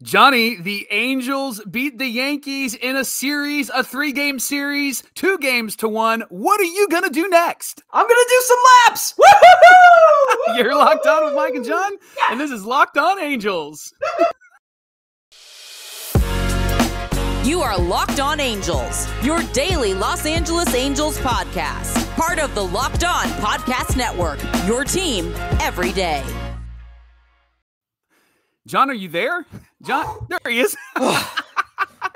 Johnny, the Angels beat the Yankees in a series, a 3-game series, 2-1. What are you going to do next? I'm going to do some laps. Woo-hoo-hoo! You're locked on with Mike and John, and this is Locked On Angels. You are Locked On Angels, your daily Los Angeles Angels podcast. Part of the Locked On Podcast Network, your team every day. John, are you there? John, there he is.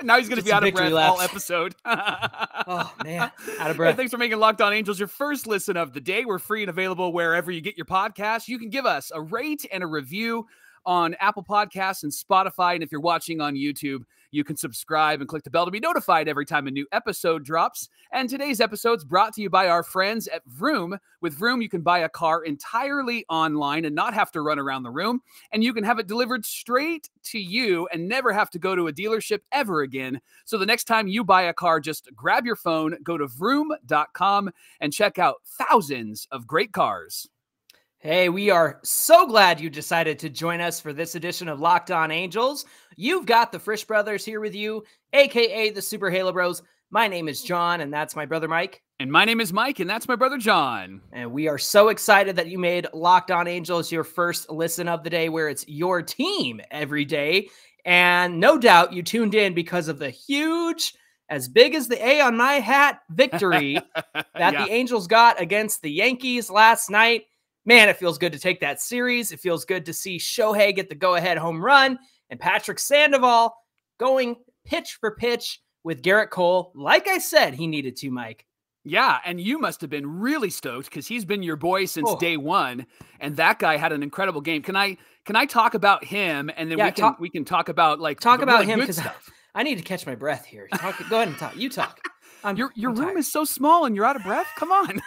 Now he's going to be out of breath all episode. Oh, man. Out of breath. Hey, thanks for making Locked On Angels your first listen of the day. We're free and available wherever you get your podcasts. You can give us a rate and a review on Apple Podcasts and Spotify. And if you're watching on YouTube, you can subscribe and click the bell to be notified every time a new episode drops. And today's episode is brought to you by our friends at Vroom. With Vroom, you can buy a car entirely online and not have to run around the room. And you can have it delivered straight to you and never have to go to a dealership ever again. So the next time you buy a car, just grab your phone, go to vroom.com and check out thousands of great cars. Hey, we are so glad you decided to join us for this edition of Locked On Angels. You've got the Frisch Brothers here with you, a.k.a. the Super Halo Bros. My name is John, and that's my brother Mike. And my name is Mike, and that's my brother John. And we are so excited that you made Locked On Angels your first listen of the day, where it's your team every day. And no doubt you tuned in because of the huge, as big as the A on my hat, victory that the Angels got against the Yankees last night. Man, it feels good to take that series. It feels good to see Shohei get the go-ahead home run and Patrick Sandoval going pitch for pitch with Gerrit Cole. Like I said, he needed to, Mike. Yeah, and you must have been really stoked because he's been your boy since day one, and that guy had an incredible game. Can I talk about him, and then we can talk about him because I need to catch my breath here. Go ahead and talk. You talk. Your room is so small and you're out of breath? Come on.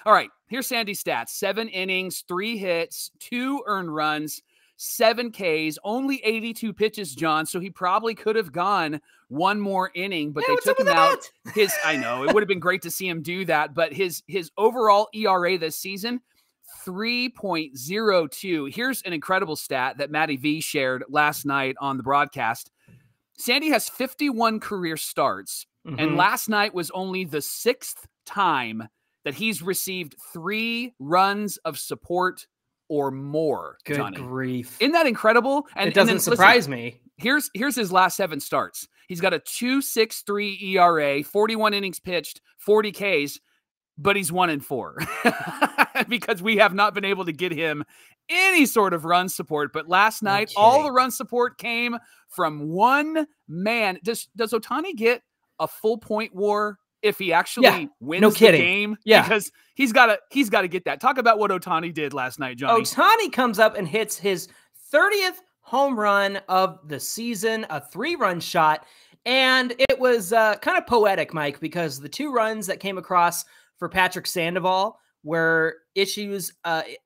All right, here's Sandy's stats. 7 innings, 3 hits, 2 earned runs, 7 Ks, only 82 pitches, John. So he probably could have gone one more inning, but they took him out. I know, it would have been great to see him do that, but his overall ERA this season, 3.02. Here's an incredible stat that Matty V shared last night on the broadcast. Sandy has 51 career starts. And last night was only the 6th time that he's received 3 runs of support or more. Good Johnny. Grief. Isn't that incredible? And it doesn't surprise me. Here's his last 7 starts. He's got a 2.63 ERA, 41 innings pitched, 40 Ks, but he's 1-4 because we have not been able to get him any sort of run support. But last night, all the run support came from one man. Does Ohtani get a full point WAR if he actually wins the game? Yeah, because he's got to get that. Talk about what Ohtani did last night, Johnny. Ohtani comes up and hits his 30th home run of the season, a 3-run shot, and it was kind of poetic, Mike, because the 2 runs that came across for Patrick Sandoval were issues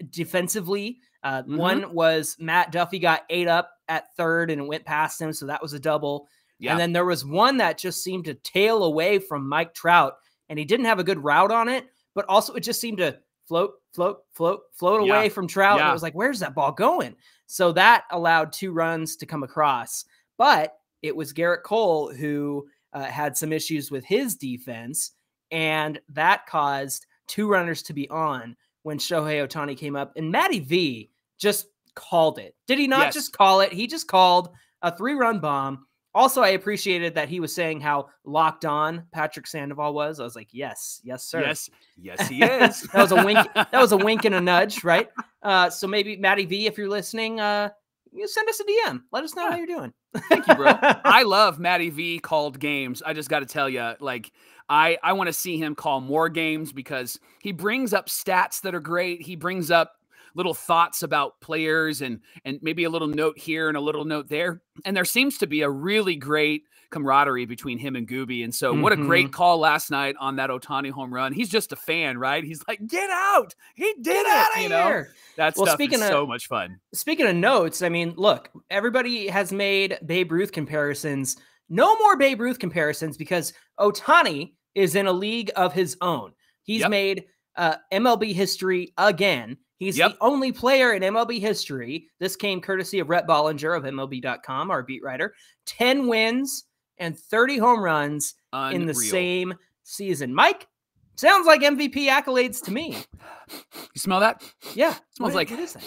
defensively. One was Matt Duffy got 8 up at third and it went past him, so that was a double. Yeah. And then there was one that just seemed to tail away from Mike Trout, and he didn't have a good route on it, but also it just seemed to float away from Trout. Yeah. And it was like, where's that ball going? So that allowed 2 runs to come across, but it was Gerrit Cole who had some issues with his defense, and that caused 2 runners to be on when Shohei Ohtani came up, and Matty V just called it. Did he not just call it? He just called a 3-run bomb. Also, I appreciated that he was saying how locked on Patrick Sandoval was. I was like, yes, sir. Yes, he is. That was a wink. That was a wink and a nudge, right? So maybe Matty V, if you're listening, you send us a DM. Let us know how you're doing. Thank you, bro. I love Matty V called games. I just got to tell you, like, I want to see him call more games because he brings up stats that are great. He brings up little thoughts about players and maybe a little note here and a little note there. And there seems to be a really great camaraderie between him and Gooby. And so what a great call last night on that Ohtani home run. He's just a fan, right? He's like, get out. He did it. You know, that stuff is so much fun. Speaking of notes, I mean, look, everybody has made Babe Ruth comparisons. No more Babe Ruth comparisons because Ohtani is in a league of his own. He's made MLB history again. He's the only player in MLB history. This came courtesy of Rhett Bollinger of MLB.com, our beat writer. 10 wins and 30 home runs in the same season. Mike, sounds like MVP accolades to me. You smell that? Yeah. Smells what is that?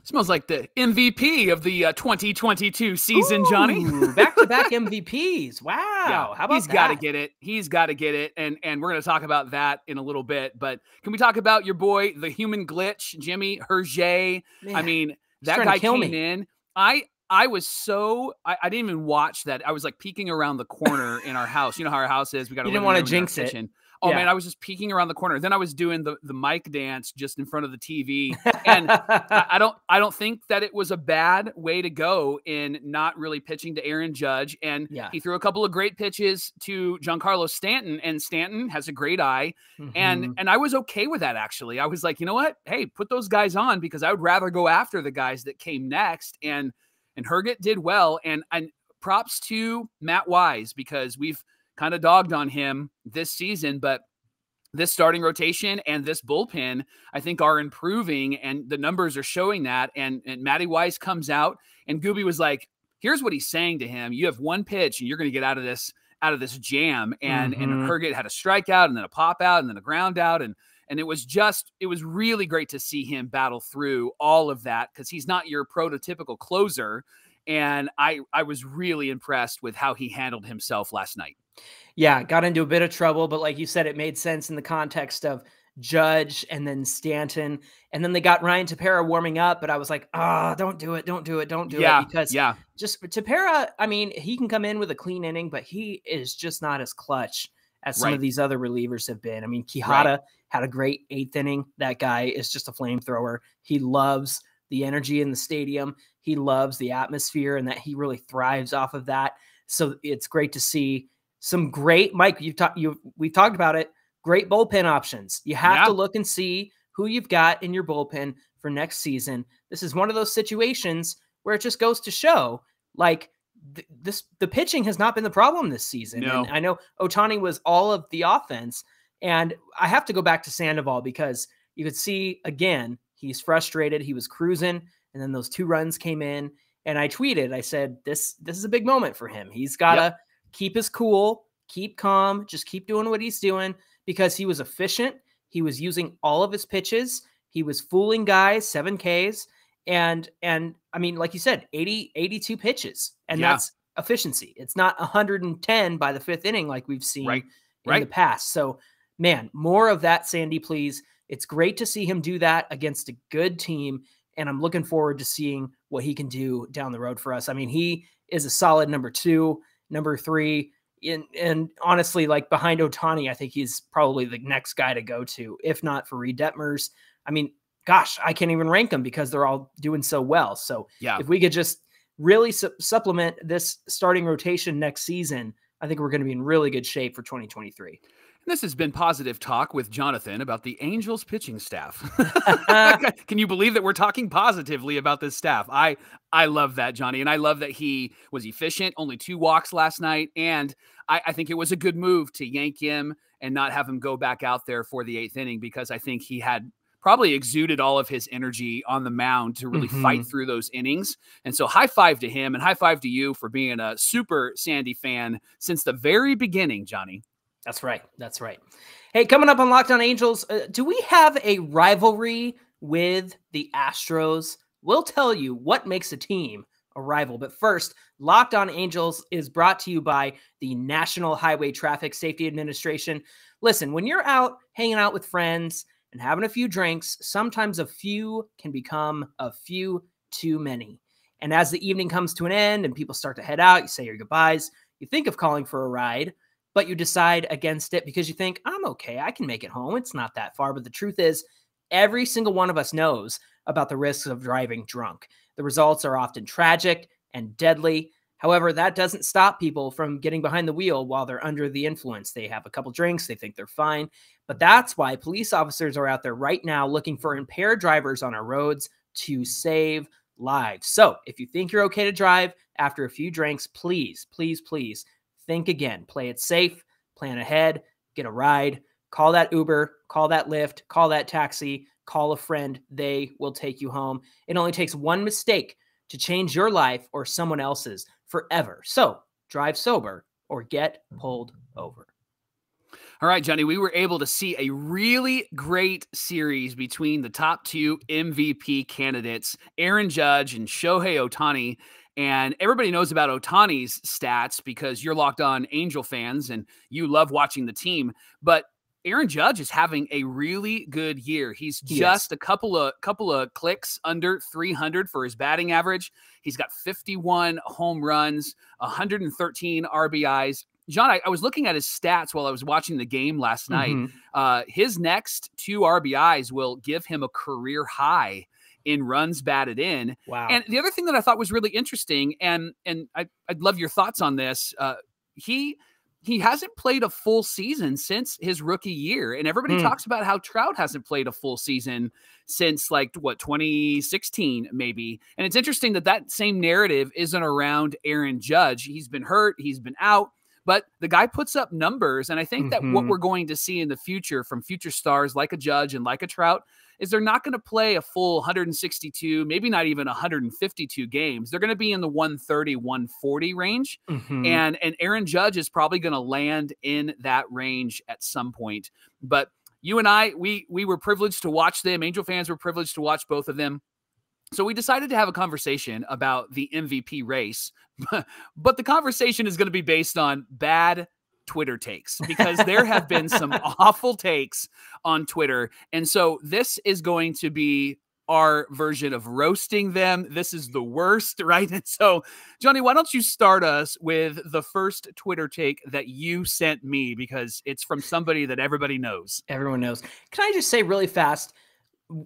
Smells like the MVP of the 2022 season, Johnny. Back-to-back MVPs. Wow. Yeah, how about He's got to get it. He's got to get it. And we're going to talk about that in a little bit. But can we talk about your boy, the human glitch, Jimmy Hergé? I mean, that guy came in. I was so I didn't even watch that. I was like peeking around the corner in our house. You know how our house is. We got to. You didn't want to jinx it. Oh man, I was just peeking around the corner. Then I was doing the mic dance just in front of the TV. And I don't think that it was a bad way to go in not really pitching to Aaron Judge. And he threw a couple of great pitches to Giancarlo Stanton, and Stanton has a great eye. And I was okay with that, actually. I was like, you know what? Hey, put those guys on, because I would rather go after the guys that came next. And Herget did well. And props to Matt Wise, because we've kind of dogged on him this season, but this starting rotation and this bullpen, I think, are improving, and the numbers are showing that. And Matty Wise comes out, and Gooby was like, here's what he's saying to him. You have one pitch and you're going to get out of this jam. And Herget had a strikeout and then a pop out and then a ground out. And it was really great to see him battle through all of that, because he's not your prototypical closer. And I was really impressed with how he handled himself last night. Yeah, got into a bit of trouble, but like you said, it made sense in the context of Judge and then Stanton. And then they got Ryan Tepera warming up, but I was like, don't do it. Because just Tepera, I mean, he can come in with a clean inning, but he is just not as clutch as some of these other relievers have been. I mean, Quijada had a great 8th inning. That guy is just a flamethrower. He loves the energy in the stadium. He loves the atmosphere, and that he really thrives off of that. So it's great to see some great, Mike, we've talked about it, great bullpen options. You have to look and see who you've got in your bullpen for next season. This is one of those situations where it just goes to show, like, the pitching has not been the problem this season. No. And I know Ohtani was all of the offense, and I have to go back to Sandoval, because you could see, again, he's frustrated. He was cruising, and then those 2 runs came in, and I tweeted, I said, this is a big moment for him. He's got to keep his cool, keep calm, just keep doing what he's doing, because he was efficient. He was using all of his pitches. He was fooling guys, 7 Ks. And I mean, like you said, 82 pitches, and that's efficiency. It's not 110 by the 5th inning like we've seen in the past. So, man, more of that, Sandy, please. It's great to see him do that against a good team, and I'm looking forward to seeing what he can do down the road for us. I mean, he is a solid number 2, number 3, and honestly, like, behind Ohtani, I think he's probably the next guy to go to, if not for Reed Detmers. I mean, gosh, I can't even rank them because they're all doing so well. So if we could just really supplement this starting rotation next season, I think we're going to be in really good shape for 2023. This has been Positive Talk with Jonathan about the Angels pitching staff. Can you believe that we're talking positively about this staff? I love that, Johnny, and I love that he was efficient, only 2 walks last night, and I think it was a good move to yank him and not have him go back out there for the 8th inning, because I think he had probably exuded all of his energy on the mound to really fight through those innings. And so high five to him, and high five to you for being a super Sandy fan since the very beginning, Johnny. That's right. That's right. Hey, coming up on Locked On Angels, do we have a rivalry with the Astros? We'll tell you what makes a team a rival. But first, Locked On Angels is brought to you by the National Highway Traffic Safety Administration. Listen, when you're out hanging out with friends and having a few drinks, sometimes a few can become a few too many. And as the evening comes to an end and people start to head out, you say your goodbyes, you think of calling for a ride, but you decide against it because you think, I'm okay, I can make it home. It's not that far. But the truth is, every single one of us knows about the risks of driving drunk. The results are often tragic and deadly. However, that doesn't stop people from getting behind the wheel while they're under the influence. They have a couple drinks, they think they're fine. But that's why police officers are out there right now looking for impaired drivers on our roads to save lives. So if you think you're okay to drive after a few drinks, please, please, please think again. Play it safe, plan ahead, get a ride, call that Uber, call that Lyft, call that taxi, call a friend. They will take you home. It only takes one mistake to change your life or someone else's forever. So drive sober or get pulled over. All right, Johnny, we were able to see a really great series between the top two MVP candidates, Aaron Judge and Shohei Ohtani. And everybody knows about Ohtani's stats because you're Locked On Angel fans and you love watching the team. But Aaron Judge is having a really good year. He's just a couple of clicks under 300 for his batting average. He's got 51 home runs, 113 RBIs. John, I was looking at his stats while I was watching the game last night. His next 2 RBIs will give him a career high in runs batted in. Wow. And the other thing that I thought was really interesting, and I'd love your thoughts on this, he hasn't played a full season since his rookie year. And everybody talks about how Trout hasn't played a full season since 2016 maybe. And it's interesting that same narrative isn't around Aaron Judge. He's been hurt. He's been out. But the guy puts up numbers. And I think that what we're going to see in the future from future stars like a Judge and like a Trout is they're not going to play a full 162, maybe not even 152 games. They're going to be in the 130, 140 range. And Aaron Judge is probably going to land in that range at some point. But you and I, we were privileged to watch them. Angel fans were privileged to watch both of them. So we decided to have a conversation about the MVP race. But the conversation is going to be based on bad Twitter takes because there have been some awful takes on Twitter. And so this is going to be our version of roasting them. This is the worst, right? And so, Johnny, why don't you start us with the first Twitter take that you sent me because it's from somebody that everybody knows. Everyone knows. Can I just say really fast,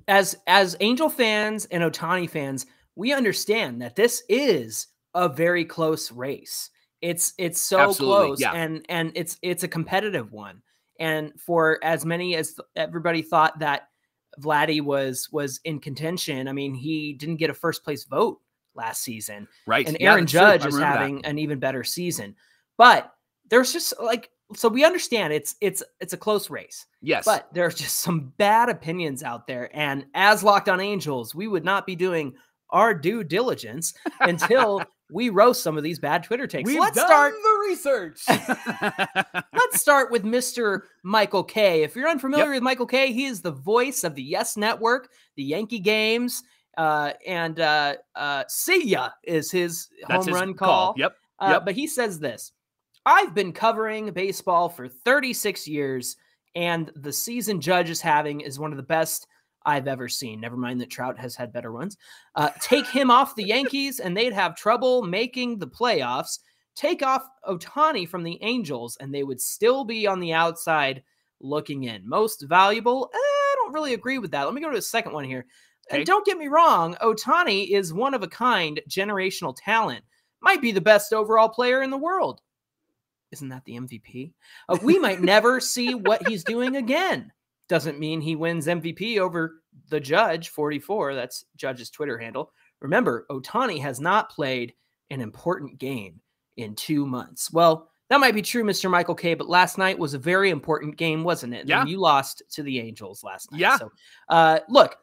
as Angel fans and Ohtani fans, we understand that this is a very close race. It's so Absolutely, close, yeah. and it's a competitive one. And for as many as everybody thought that Vladdy was in contention, I mean, he didn't get a first place vote last season, right? And Aaron Judge is having an even better season. But there's just so we understand it's a close race. Yes, but there's just some bad opinions out there, and as Locked On Angels, we would not be doing our due diligence until we roast some of these bad Twitter takes. Let's start the research. Let's start with Mr. Michael K. If you're unfamiliar with Michael K, he is the voice of the Yes Network, the Yankee games, and See Ya is his home run call. Yep. But he says this: I've been covering baseball for 36 years, and the season Judge is having is one of the best I've ever seen. Never mind that Trout has had better ones. Take him off the Yankees and they'd have trouble making the playoffs. Take off Ohtani from the Angels and they would still be on the outside looking in. Most valuable? I don't really agree with that. Let me go to the second one here. Okay. Don't get me wrong. Ohtani is one of a kind generational talent. Might be the best overall player in the world. Isn't that the MVP? We might never see what he's doing again. Doesn't mean he wins MVP over the Judge 44. That's Judge's Twitter handle. Remember, Ohtani has not played an important game in 2 months. Well, that might be true, Mr. Michael K., but last night was a very important game, wasn't it? Yeah. And you lost to the Angels last night. Yeah. So, look,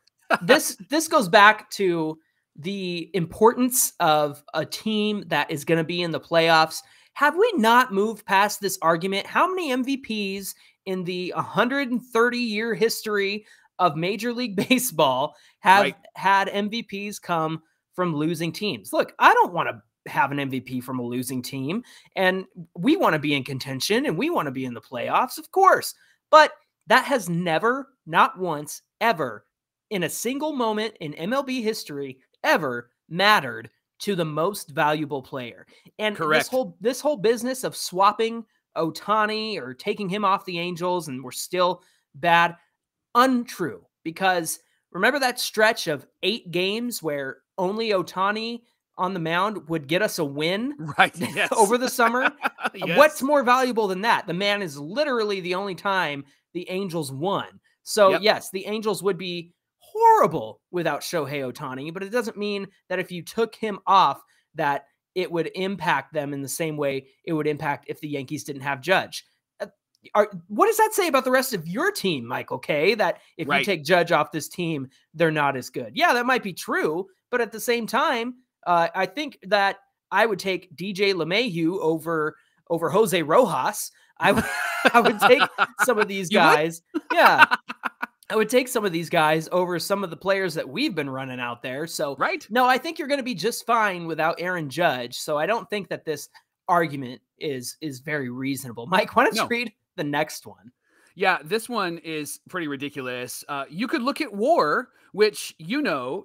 this goes back to the importance of a team that is going to be in the playoffs. Have we not moved past this argument? How many MVPs in the 130-year history of Major League Baseball have had MVPs come from losing teams? Look, I don't want to have an MVP from a losing team, and we want to be in contention, and we want to be in the playoffs, of course. But that has never, not once, ever, in a single moment in MLB history, ever mattered to the most valuable player. And this whole business of swapping Ohtani or taking him off the Angels and we're still bad, untrue. Because remember that stretch of 8 games where only Ohtani on the mound would get us a win over the summer? Yes. What's more valuable than that? The man is literally the only time the Angels won. So yes, the Angels would be horrible without Shohei Ohtani, but it doesn't mean that if you took him off that it would impact them in the same way it would impact if the Yankees didn't have Judge. what does that say about the rest of your team, Michael K? That if you take Judge off this team, they're not as good. Yeah, that might be true. But at the same time, I think that I would take DJ LeMahieu over Jose Rojas. I would take some of these guys. Yeah. I would take some of these guys over some of the players that we've been running out there. So, no, I think you're going to be just fine without Aaron Judge. So I don't think that this argument is very reasonable. Mike, why don't you read the next one? Yeah, this one is pretty ridiculous. You could look at WAR, which,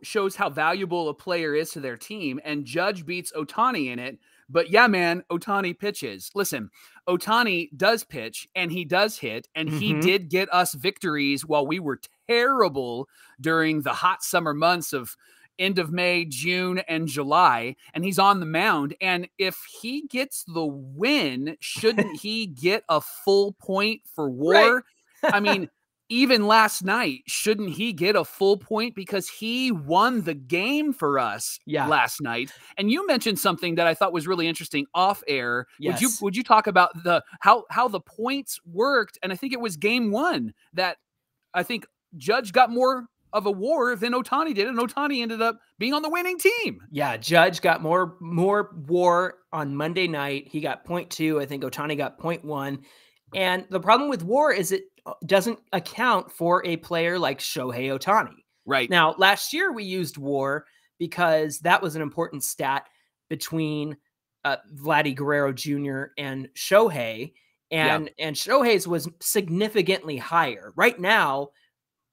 shows how valuable a player is to their team, and Judge beats Ohtani in it. But yeah, man, Ohtani pitches. Listen, Ohtani does pitch and he does hit, and he did get us victories while we were terrible during the hot summer months of end of May, June, and July, and he's on the mound. And if he gets the win, shouldn't he get a full point for WAR? I mean, even last night, shouldn't he get a full point because he won the game for us last night? And you mentioned something that I thought was really interesting off air. Yes. Would you talk about how the points worked? And I think it was game one that I think Judge got more of a WAR than Ohtani did, and Ohtani ended up being on the winning team. Yeah, Judge got more WAR on Monday night. He got 0.2. I think Ohtani got 0.1. And the problem with WAR is it doesn't account for a player like Shohei Ohtani. Right. Now, last year we used WAR because that was an important stat between Vladdy Guerrero Jr. and Shohei. And Shohei's was significantly higher. Right now,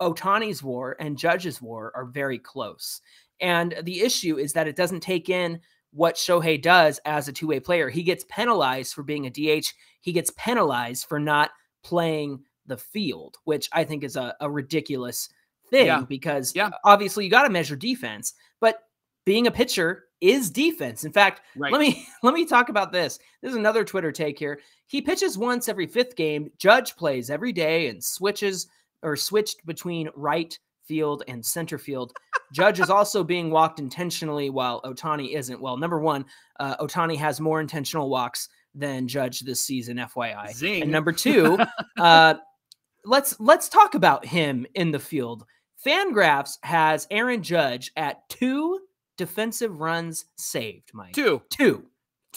Ohtani's WAR and Judge's WAR are very close. And the issue is that it doesn't take in what Shohei does as a two-way player. He gets penalized for being a DH. He gets penalized for not playing the field, which I think is a ridiculous thing because obviously you got to measure defense, but being a pitcher is defense. In fact, let me talk about this. There's another Twitter take here. He pitches once every fifth game. Judge plays every day and switched between right field and center field. Judge is also being walked intentionally while Ohtani isn't. Well, number one, Ohtani has more intentional walks than Judge this season, FYI. Zing. And number two, let's talk about him in the field. Fangraphs has Aaron Judge at 2 defensive runs saved, Mike. Two.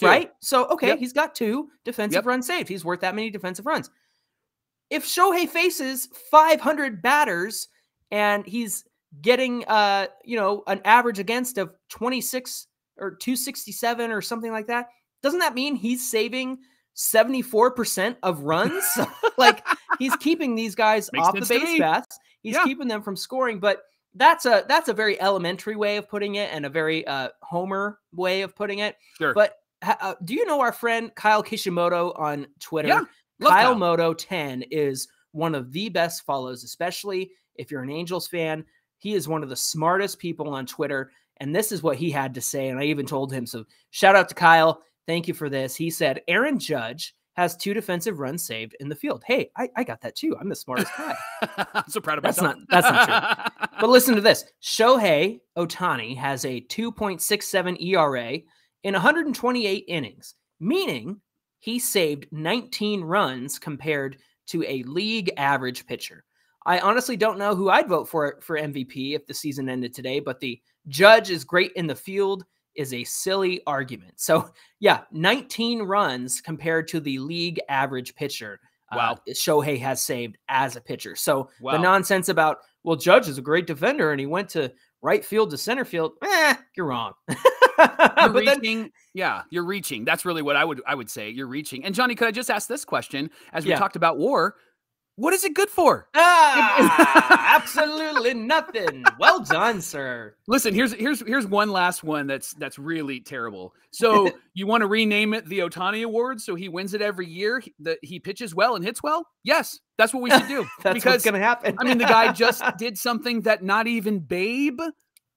Right? So, okay, he's got 2 defensive runs saved. He's worth that many defensive runs. If Shohei faces 500 batters and he's getting, an average against of 26 or 267 or something like that, doesn't that mean he's saving 74% of runs? Like, he's keeping these guys off the base paths. He's keeping them from scoring, but that's a very elementary way of putting it and a very Homer way of putting it. Sure. But do you know our friend Kyle Kishimoto on Twitter? Yeah. Kyle Moto 10 is one of the best follows, especially if you're an Angels fan. He is one of the smartest people on Twitter, and this is what he had to say, and I even told him, so shout out to Kyle. Thank you for this. He said, Aaron Judge has 2 defensive runs saved in the field. Hey, I got that too. I'm the smartest guy. I'm so proud of myself. That's not true. But listen to this. Shohei Ohtani has a 2.67 ERA in 128 innings, meaning he saved 19 runs compared to a league average pitcher. I honestly don't know who I'd vote for MVP if the season ended today, but the Judge is great in the field is a silly argument. So, 19 runs compared to the league average pitcher. Shohei has saved as a pitcher. So the nonsense about, well, Judge is a great defender and he went to right field to center field, you're wrong. You're reaching. That's really what I would say. You're reaching. And Johnny, could I just ask this question as we talked about WAR? What is it good for? Absolutely nothing. Well done, sir. Listen, here's one last one that's really terrible. So you want to rename it the Ohtani Award so he wins it every year? He pitches well and hits well? Yes, that's what we should do. That's what's going to happen. I mean, the guy just did something that not even Babe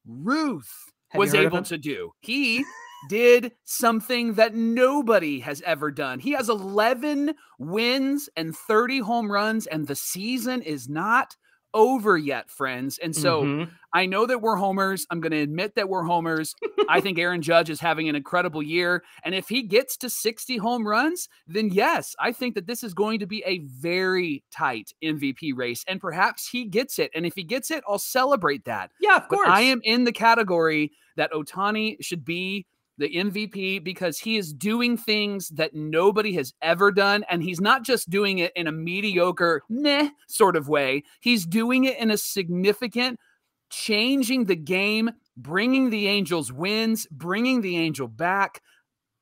Ruth was able to do. He did something that nobody has ever done. He has 11 wins and 30 home runs, and the season is not over yet, friends. And so Mhm. I know that we're homers. I'm going to admit that we're homers. I think Aaron Judge is having an incredible year. And if he gets to 60 home runs, then yes, I think that this is going to be a very tight MVP race. And perhaps he gets it. And if he gets it, I'll celebrate that. Yeah, of course. But I am in the category that Ohtani should be the MVP because he is doing things that nobody has ever done. And he's not just doing it in a mediocre, meh sort of way. He's doing it in a significant, changing the game, bringing the Angels wins, bringing the Angel back.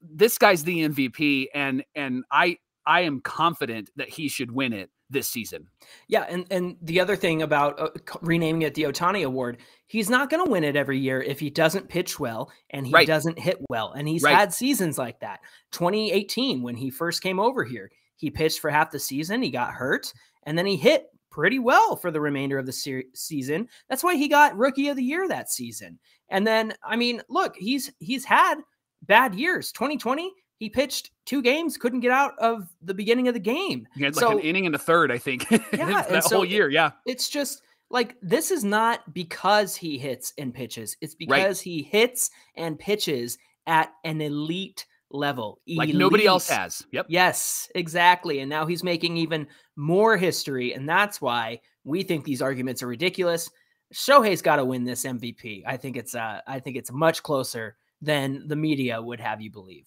This guy's the MVP. And I am confident that he should win it this season. Yeah, and the other thing about renaming it the Ohtani Award, he's not going to win it every year if he doesn't pitch well and he doesn't hit well. And he's had seasons like that. 2018, when he first came over here, he pitched for half the season, he got hurt, and then he hit pretty well for the remainder of the season. That's why he got Rookie of the Year that season. And then, I mean, look, he's had bad years. 2020, he pitched 2 games, couldn't get out of the beginning of the game. He had like an inning and a third, I think, that whole year. Yeah. It's just like, this is not because he hits and pitches. It's because he hits and pitches at an elite level. Like nobody else has. Yep. Yes, exactly. And now he's making even more history. And that's why we think these arguments are ridiculous. Shohei's got to win this MVP. I think it's much closer than the media would have you believe.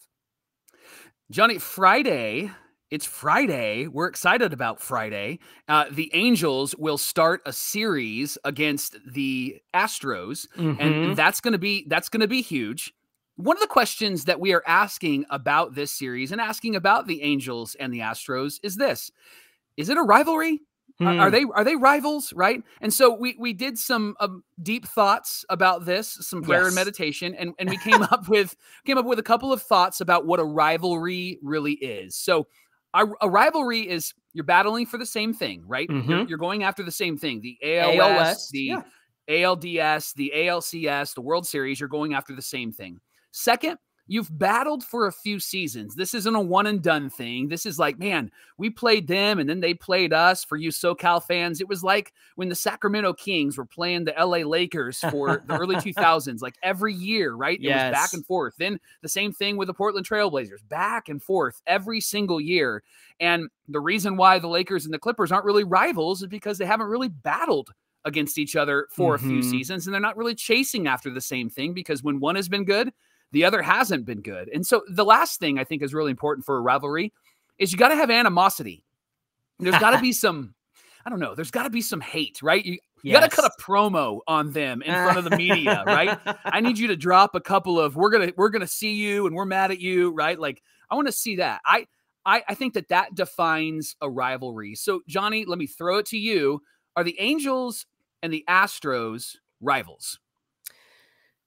Johnny, it's Friday. We're excited about Friday. The Angels will start a series against the Astros, and that's going to be huge. One of the questions that we are asking about this series and asking about the Angels and the Astros is this: is it a rivalry? Are they rivals, right? And so we did some deep thoughts about this, some prayer and meditation, and we came up with a couple of thoughts about what a rivalry really is. So a rivalry is you're battling for the same thing, right? You're going after the same thing. The ALS, the ALDS, the ALCS, the World Series, you're going after the same thing. Second, you've battled for a few seasons. This isn't a one and done thing. This is like, man, we played them and then they played us. For you SoCal fans, it was like when the Sacramento Kings were playing the LA Lakers for the early 2000s, like every year, right? It was back and forth. Then the same thing with the Portland Trailblazers, back and forth every single year. And the reason why the Lakers and the Clippers aren't really rivals is because they haven't really battled against each other for a few seasons. And they're not really chasing after the same thing because when one has been good, the other hasn't been good. And so the last thing I think is really important for a rivalry is you got to have animosity. There's got to be some, I don't know, there's got to be some hate, right? You got to cut a promo on them in front of the media, right? I need you to drop a couple of, we're going to see you and we're mad at you, right? Like, I want to see that. I think that defines a rivalry. So Johnny, let me throw it to you. Are the Angels and the Astros rivals?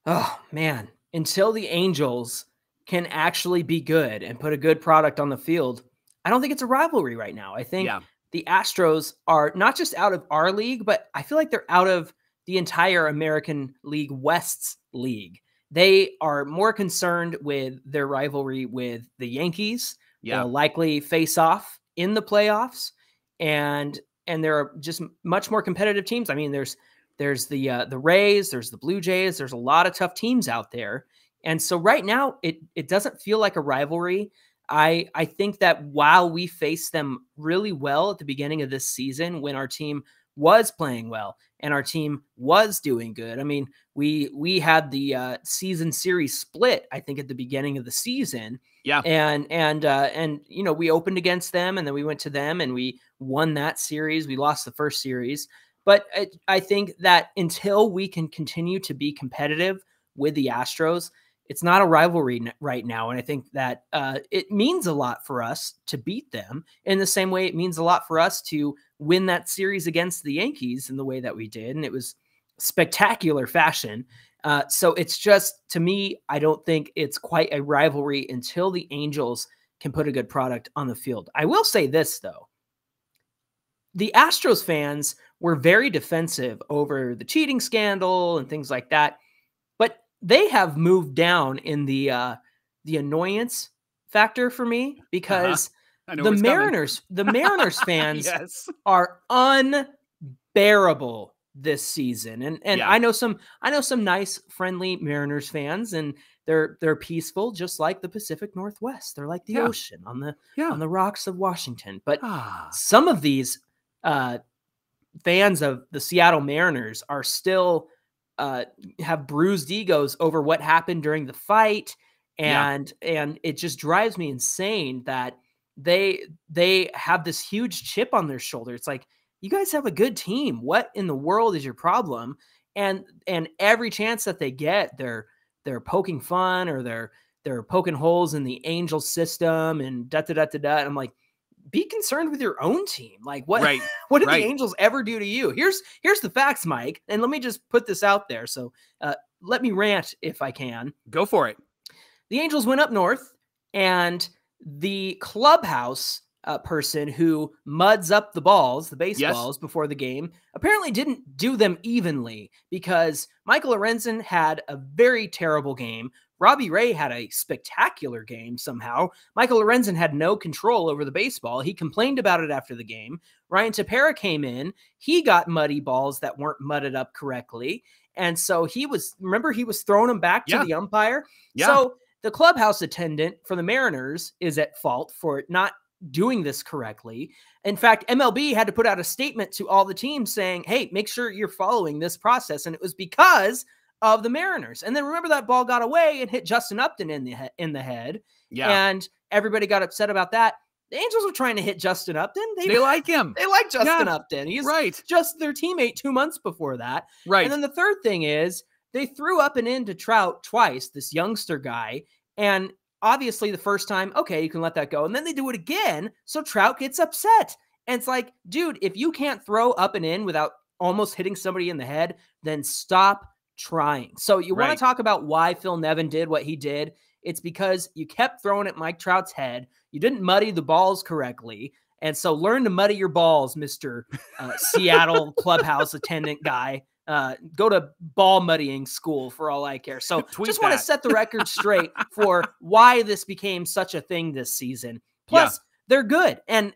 Oh man. Until the Angels can actually be good and put a good product on the field, I don't think it's a rivalry right now. I think the Astros are not just out of our league, but I feel like they're out of the entire American League West's league. They are more concerned with their rivalry with the Yankees. They'll likely face off in the playoffs, and there are just much more competitive teams. I mean, there's the Rays, there's the Blue Jays, there's a lot of tough teams out there. And so right now it doesn't feel like a rivalry. I think that while we faced them really well at the beginning of this season, when our team was playing well and our team was doing good. I mean, we had the season series split, I think, at the beginning of the season. Yeah. And you know, we opened against them and then we went to them and we won that series. We lost the first series. But I think that until we can continue to be competitive with the Astros, it's not a rivalry right now. And I think that it means a lot for us to beat them in the same way it means a lot for us to win that series against the Yankees in the way that we did. And it was spectacular fashion. So it's just, to me, I don't think it's quite a rivalry until the Angels can put a good product on the field. I will say this, though. The Astros fans were very defensive over the cheating scandal and things like that, but they have moved down in the annoyance factor for me because the Mariners fans are bearable this season. And I know some nice, friendly Mariners fans, and they're peaceful, just like the Pacific Northwest. They're like the ocean on the rocks of Washington. But some of these fans of the Seattle Mariners are still have bruised egos over what happened during the fight. And it just drives me insane that they have this huge chip on their shoulder. It's like, you guys have a good team. What in the world is your problem? And every chance that they get, they're poking fun, or they're poking holes in the Angels system and And I'm like, be concerned with your own team. Like, what did the Angels ever do to you? Here's the facts, Mike. And let me just put this out there. So let me rant if I can. Go for it. The Angels went up north, and the clubhouse person who muds up the baseballs before the game, apparently didn't do them evenly, because Michael Lorenzen had a very terrible game. Robbie Ray had a spectacular game somehow. Michael Lorenzen had no control over the baseball. He complained about it after the game. Ryan Tepera came in. He got muddy balls that weren't mudded up correctly. And so he was throwing them back to the umpire. Yeah. So the clubhouse attendant for the Mariners is at fault for not doing this correctly. In fact, MLB had to put out a statement to all the teams saying, hey, make sure you're following this process. And it was because of the Mariners. And then remember, that ball got away and hit Justin Upton in the head. Yeah. And everybody got upset about that. The Angels were trying to hit Justin Upton. They like him. They like Justin Upton. He's just their teammate 2 months before that. Right. And then the third thing is, they threw up and into Trout twice, this youngster guy. And obviously the first time, okay, you can let that go. And then they do it again, so Trout gets upset. And it's like, dude, if you can't throw up and in without almost hitting somebody in the head, then stop trying. So you want to talk about why Phil Nevin did what he did. It's because you kept throwing at Mike Trout's head. You didn't muddy the balls correctly. And so learn to muddy your balls, Mr. Seattle clubhouse attendant guy. Go to ball muddying school for all I care. So just want to set the record straight for why this became such a thing this season. Plus, they're good. And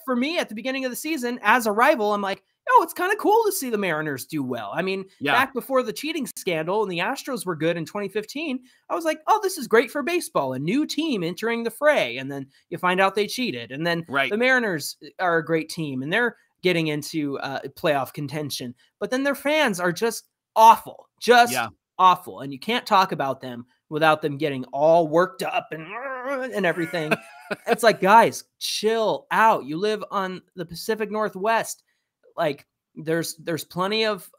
for me, at the beginning of the season, as a rival, I'm like, oh, it's kind of cool to see the Mariners do well. I mean, back before the cheating scandal and the Astros were good in 2015, I was like, oh, this is great for baseball. A new team entering the fray. And then you find out they cheated. And then the Mariners are a great team, and they're getting into playoff contention. But then their fans are just awful. Awful. And you can't talk about them without them getting all worked up and everything. It's like, guys, chill out. You live on the Pacific Northwest. Like, there's plenty of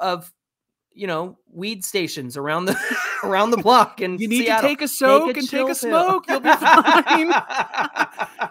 weed stations around the block, and you need to take a soak and take a smoke. You'll be fine.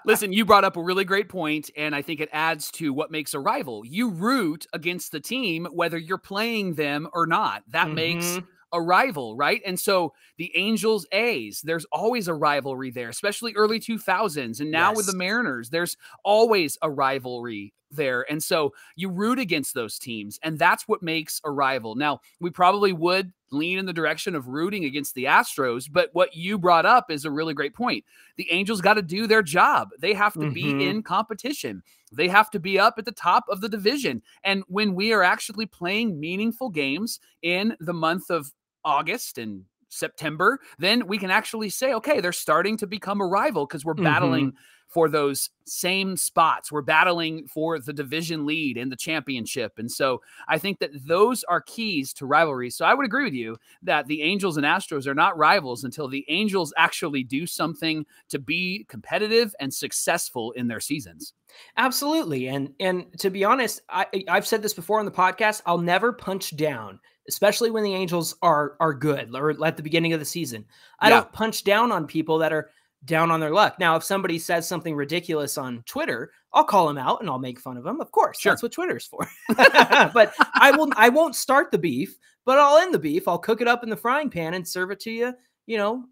Listen, you brought up a really great point, and I think it adds to what makes a rival. You root against the team whether you're playing them or not. That makes a rival, right? And so the Angels A's, there's always a rivalry there, especially early 2000s. And now with the Mariners, there's always a rivalry there. And so you root against those teams, and that's what makes a rival. Now, we probably would lean in the direction of rooting against the Astros, but what you brought up is a really great point. The Angels got to do their job. They have to be in competition. They have to be up at the top of the division. And when we are actually playing meaningful games in the month of August and September, then we can actually say, okay, they're starting to become a rival because we're battling for those same spots. We're battling for the division lead in the championship. And so I think that those are keys to rivalry. So I would agree with you that the Angels and Astros are not rivals until the Angels actually do something to be competitive and successful in their seasons. Absolutely. And to be honest, I've said this before on the podcast, I'll never punch down, especially when the Angels are good, or at the beginning of the season. I don't punch down on people that are down on their luck. Now, if somebody says something ridiculous on Twitter, I'll call them out and I'll make fun of them. Of course, that's what Twitter's for. But I won't start the beef, but I'll end the beef. I'll cook it up in the frying pan and serve it to you,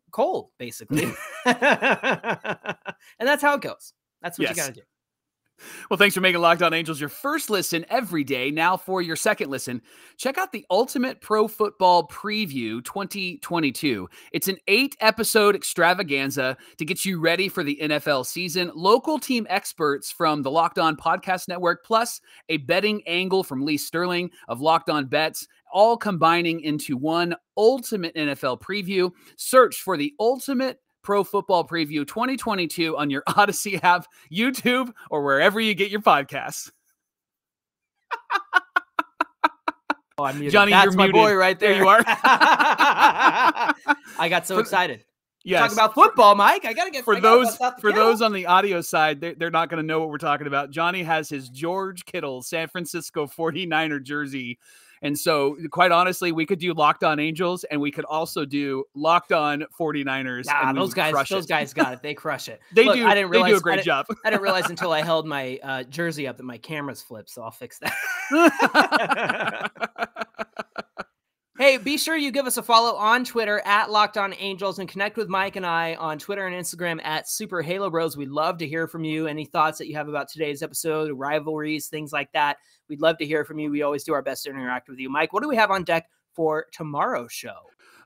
cold, basically. And that's how it goes. That's what you got to do. Well, thanks for making Locked On Angels your first listen every day. Now for your second listen, check out the Ultimate Pro Football Preview 2022. It's an 8-episode extravaganza to get you ready for the NFL season. Local team experts from the Locked On Podcast Network, plus a betting angle from Lee Sterling of Locked On Bets, all combining into one ultimate NFL preview. Search for the Ultimate Pro Football Preview 2022 on your Odyssey app, YouTube, or wherever you get your podcasts. Oh, I'm muted. Johnny, That's you're my muted. boy right there. There you are. I got so excited. Yes. Talk about football, Mike. I gotta get for those on the audio side. They're not going to know what we're talking about. Johnny has his George Kittle San Francisco 49er jersey. And so, quite honestly, we could do Locked On Angels, and we could also do Locked On 49ers. Nah, those guys got it. They crush it. They do a great job. I didn't realize until I held my jersey up that my camera's flipped, so I'll fix that. Hey, be sure you give us a follow on Twitter at Locked On Angels, and connect with Mike and I on Twitter and Instagram at Super Halo Bros. We'd love to hear from you. Any thoughts that you have about today's episode, rivalries, things like that. We'd love to hear from you. We always do our best to interact with you. Mike, what do we have on deck for tomorrow's show?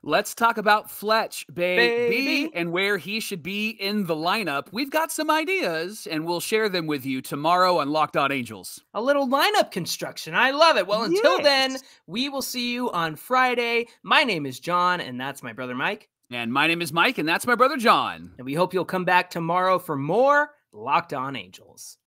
Let's talk about Fletch, baby, and where he should be in the lineup. We've got some ideas, and we'll share them with you tomorrow on Locked On Angels. A little lineup construction. I love it. Well, until then, we will see you on Friday. My name is John, and that's my brother Mike. And my name is Mike, and that's my brother John. And we hope you'll come back tomorrow for more Locked On Angels.